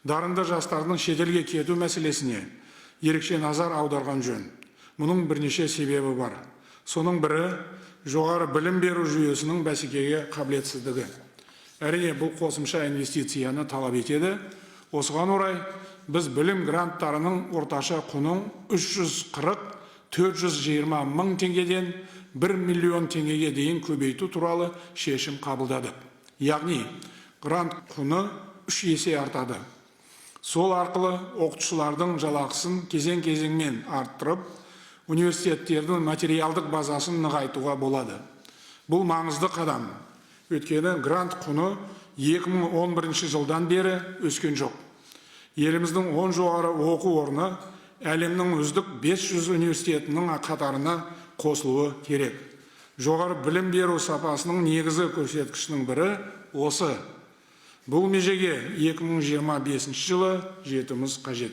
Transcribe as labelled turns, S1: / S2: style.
S1: Дарынды жастардың шетелге кету мәселесіне ерекше назар аударған жөн. Мұның бірнеше себебі бар. Соның бірі жоғары білім беру жүйесінің бәсекеге қабілетсіздігі. Әрине, бұл қосымша инвестицияны талап етеді. Осыған орай біз білім гранттарының орташа құнын 340-420 мың теңгеден 1 миллион теңгеге дейін көбейту туралы шешім қабылдадық. Яғни, грант құны 3 есе артады. Сол арқылы оқытушылардың жалақысын кезең-кезеңмен арттырып, университеттердің материалдық базасын нығайтуға болады. Бұл маңызды қадам. Өйткені грант құны 2011 жылдан бері өскен жоқ. Еліміздің 10 жоғары оқу орны әлемнің үздік 500 университетінің қатарына қосылуы керек. Жоғары білім беру сапасының негізі көрсеткішінің бірі осы. Бұл межеге 2025 жылы жетуіміз қажет.